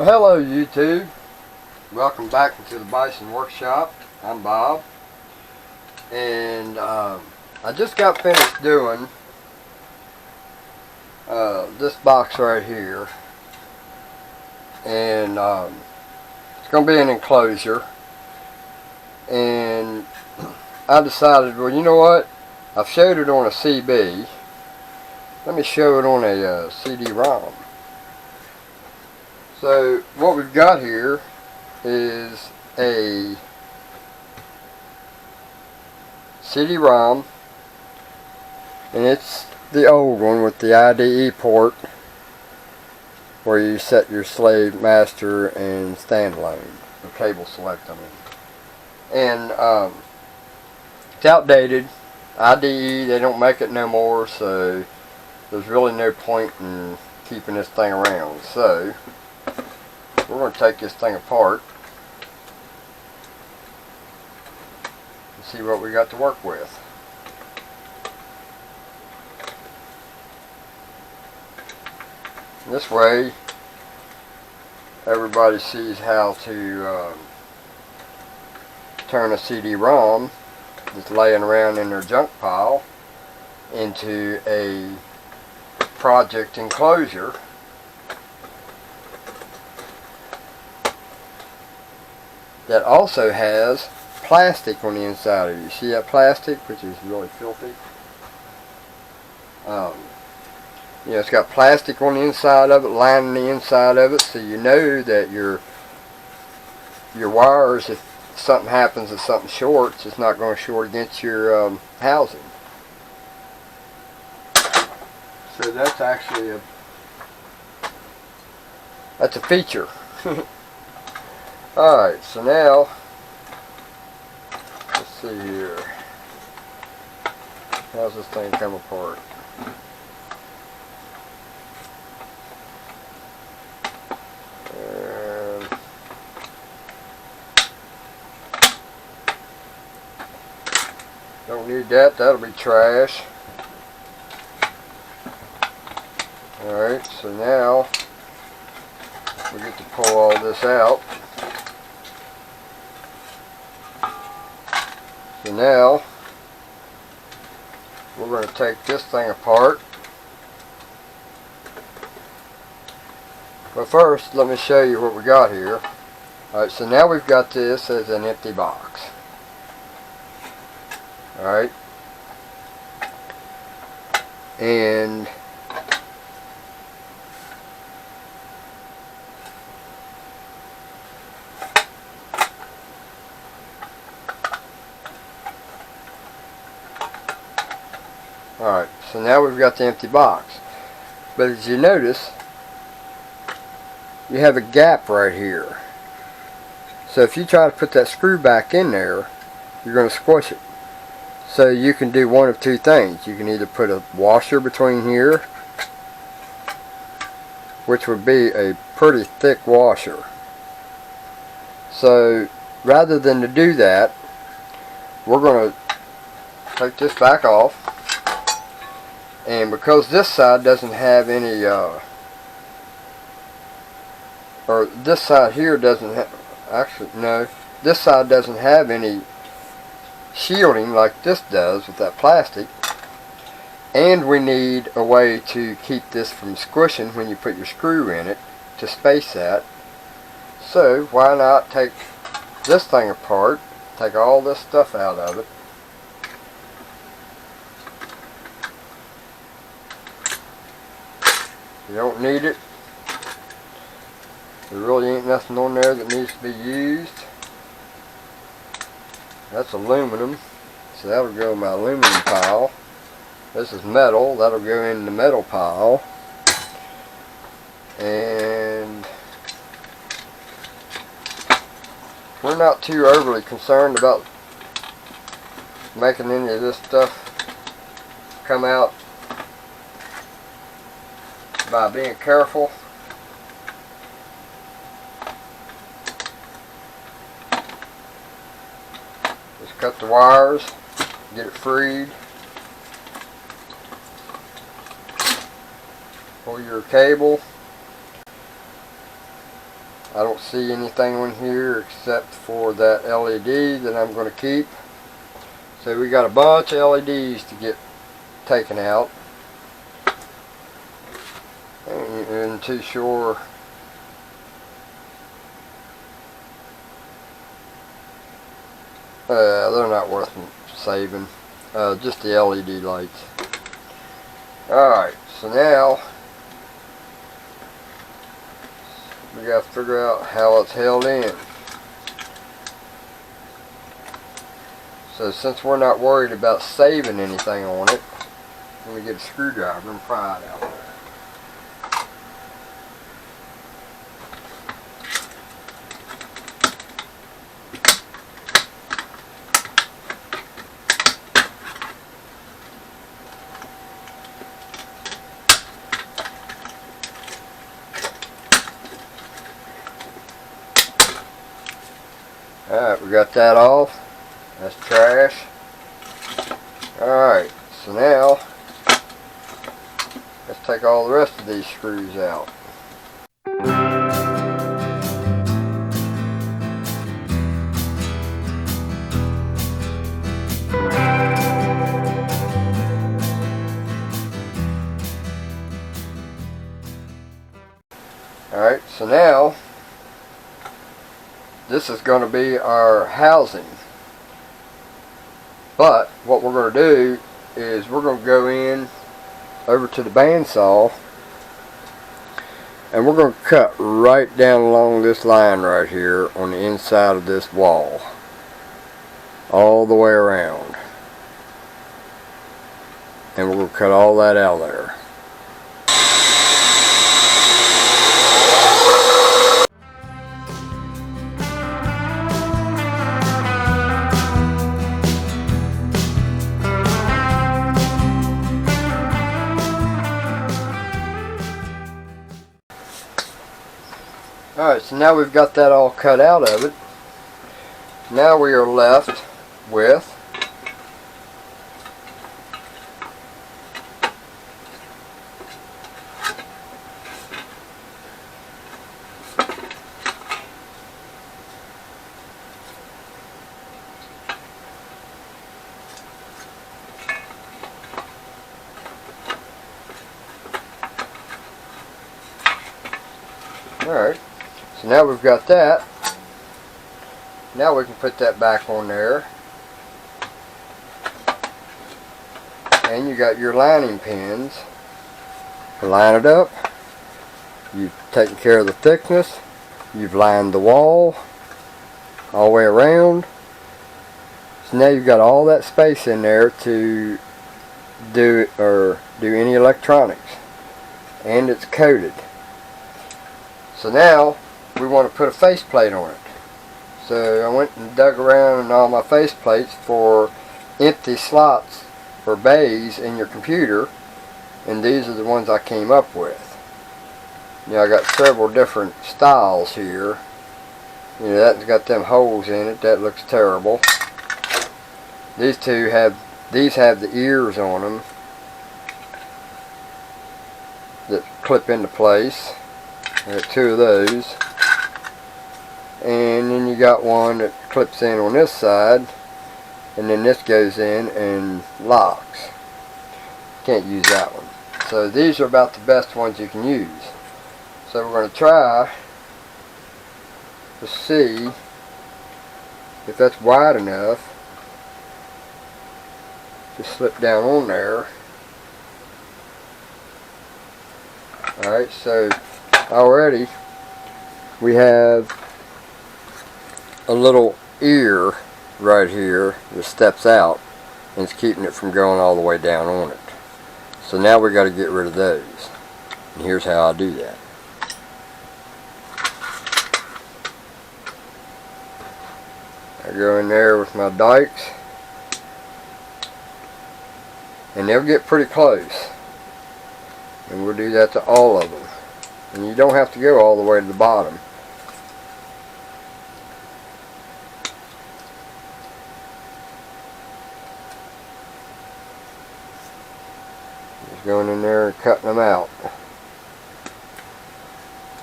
Well, hello YouTube. Welcome back into the Bison workshop. I'm Bob, and I just got finished doing this box right here, and it's going to be an enclosure. And I decided, well, you know what? I've showed it on a CB. Let me show it on a CD-ROM. So what we've got here is a CD-ROM, and it's the old one with the IDE port where you set your slave, master, and standalone, the cable select them. And it's outdated. IDE, they don't make it no more, so there's really no point in keeping this thing around. So we're going to take this thing apart and see what we got to work with. This way everybody sees how to turn a CD-ROM that's laying around in their junk pile into a project enclosure that also has plastic on the inside of it. You see that plastic, which is really filthy? You know, it's got plastic on the inside of it, lining the inside of it, so you know that your wires, if something happens, if something shorts, it's not going to short against your housing. So that's actually that's a feature. Alright, so now let's see here. How's this thing come apart? Don't need that, that'll be trash. Alright, so now we get to pull all this out. So now we're going to take this thing apart. But first, let me show you what we got here. Alright, so now we've got this as an empty box. Alright. And alright, so now we've got the empty box. But as you notice, you have a gap right here. So if you try to put that screw back in there, you're going to squish it. So you can do one of two things. You can either put a washer between here, which would be a pretty thick washer. So rather than to do that, we're going to take this back off. And because this side doesn't have any, or this side here doesn't have, actually no, this side doesn't have any shielding like this does with that plastic, and we need a way to keep this from squishing when you put your screw in it to space that. So why not take this thing apart, take all this stuff out of it, you don't need it. There really ain't nothing on there that needs to be used. That's aluminum, so that'll go in my aluminum pile. This is metal, that'll go in the metal pile. And we're not too overly concerned about making any of this stuff come out by being careful. Just cut the wires, get it freed. Pull your cable. I don't see anything on here except for that LED that I'm going to keep. So we got a bunch of LEDs to get taken out. Ain't even too sure. They're not worth saving. Just the LED lights. Alright, so now we got to figure out how it's held in. So since we're not worried about saving anything on it, let me get a screwdriver and pry it out there. Alright, we got that off. That's trash. Alright, so now let's take all the rest of these screws out. Alright, so now this is going to be our housing. But what we're going to do is we're going to go in over to the bandsaw and we're going to cut right down along this line right here on the inside of this wall, all the way around, and we're going to cut all that out of there. Alright, so now we've got that all cut out of it. Now we are left with alright. So now we've got that. Now we can put that back on there. And you got your lining pins. Line it up. You've taken care of the thickness. You've lined the wall all the way around. So now you've got all that space in there to do any electronics. And it's coated. So now we want to put a faceplate on it. So I went and dug around in all my faceplates for empty slots for bays in your computer, and these are the ones I came up with. You know, I got several different styles here. You know, that's got them holes in it. That looks terrible. These have the ears on them that clip into place. I got two of those. And then you got one that clips in on this side, and then this goes in and locks. Can't use that one. So these are about the best ones you can use. So we're going to try to see if that's wide enough to slip down on there. Alright, so already we have a little ear right here that steps out and it's keeping it from going all the way down on it. So now we got to get rid of those, and here's how I do that. I go in there with my dikes and they'll get pretty close, and we'll do that to all of them, and you don't have to go all the way to the bottom. Going in there and cutting them out.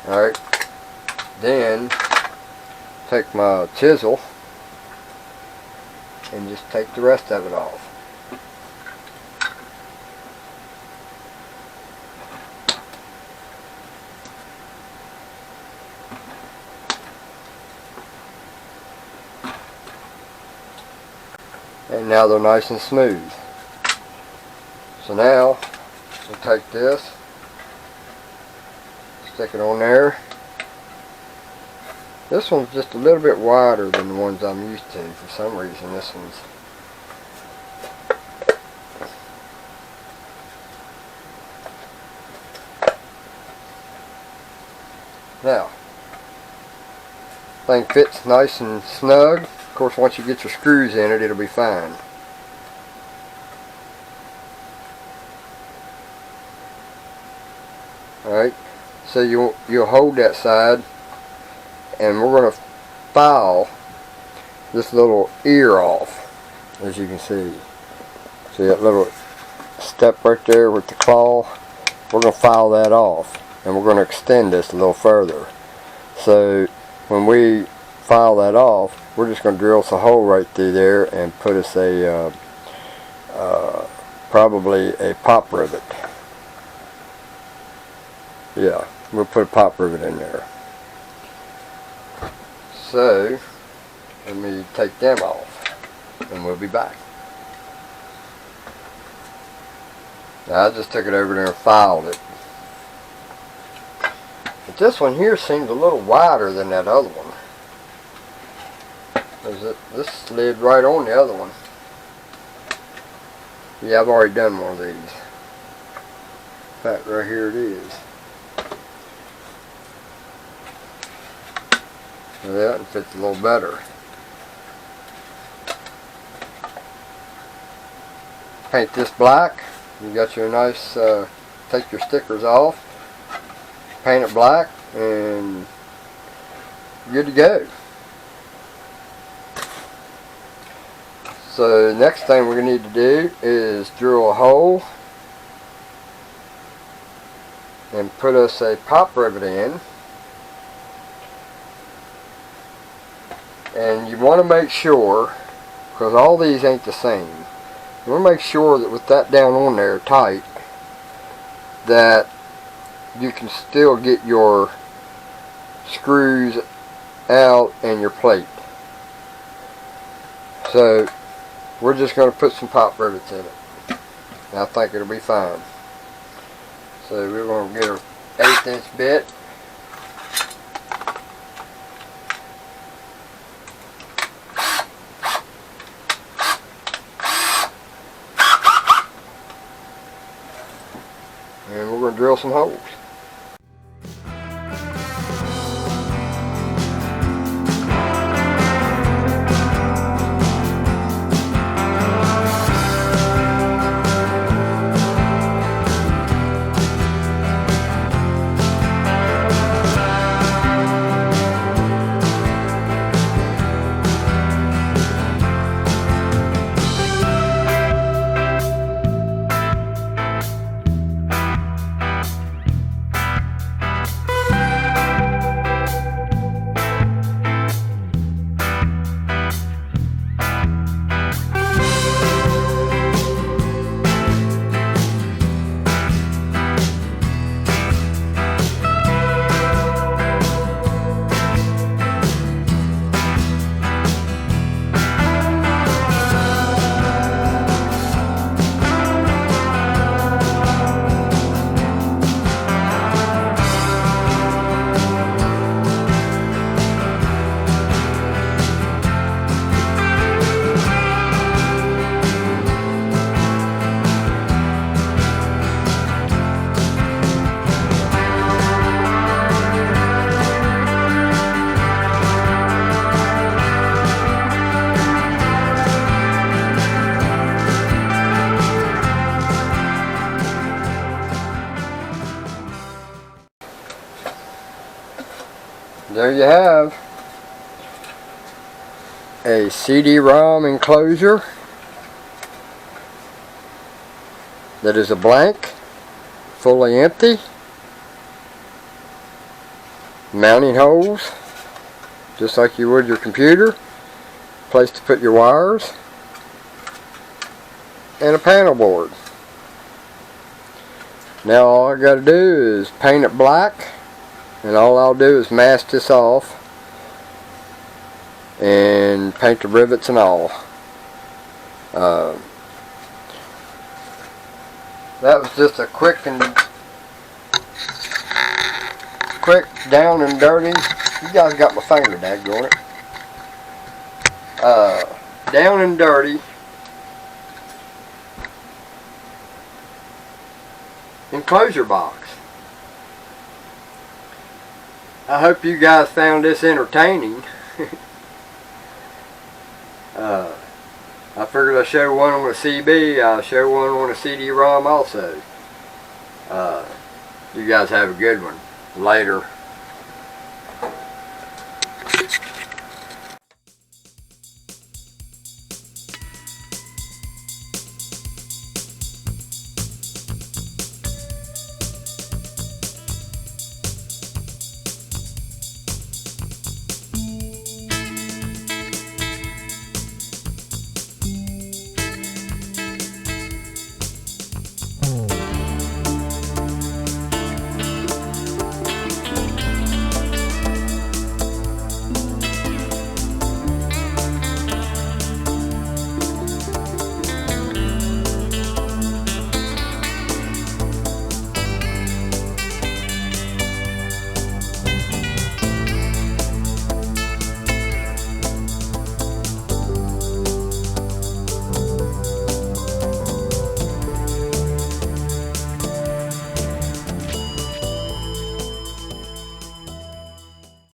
Alright, Then take my chisel and just take the rest of it off. And now they're nice and smooth. So now we'll take this, stick it on there. This one's just a little bit wider than the ones I'm used to. For some reason this one's now thing fits nice and snug. Of course, once you get your screws in it, it'll be fine. Alright, so you'll hold that side, and we're going to file this little ear off, as you can see. See that little step right there with the claw? We're going to file that off, and we're going to extend this a little further. So when we file that off, we're just going to drill us a hole right through there and put us a probably a pop rivet. Yeah, we'll put a pop rivet in there. So let me take them off and we'll be back. Now I just took it over there and filed it. But this one here seems a little wider than that other one. This slid right on the other one. Yeah, I've already done one of these. In fact, right here it is. Yeah, it fits a little better. Paint this black. You got your nice, take your stickers off, paint it black, and good to go. So the next thing we're going to need to do is drill a hole and put us a pop rivet in. And you want to make sure, because all these ain't the same, you want to make sure that with that down on there tight, that you can still get your screws out and your plate. So we're just going to put some pop rivets in it. And I think it'll be fine. So we're going to get an 1/8 inch bit. And we're going to drill some holes. There you have a CD-ROM enclosure that is a blank, fully empty. mounting holes, just like you would your computer, place to put your wires, and a panel board. Now all I got to do is paint it black, and all I'll do is mask this off and paint the rivets and all. That was just a quick down and dirty. You guys got my finger, daggone it. Down and dirty enclosure box. I hope you guys found this entertaining. I figured I'd show one on a CB, I'll show one on a CD-ROM also. You guys have a good one. Later.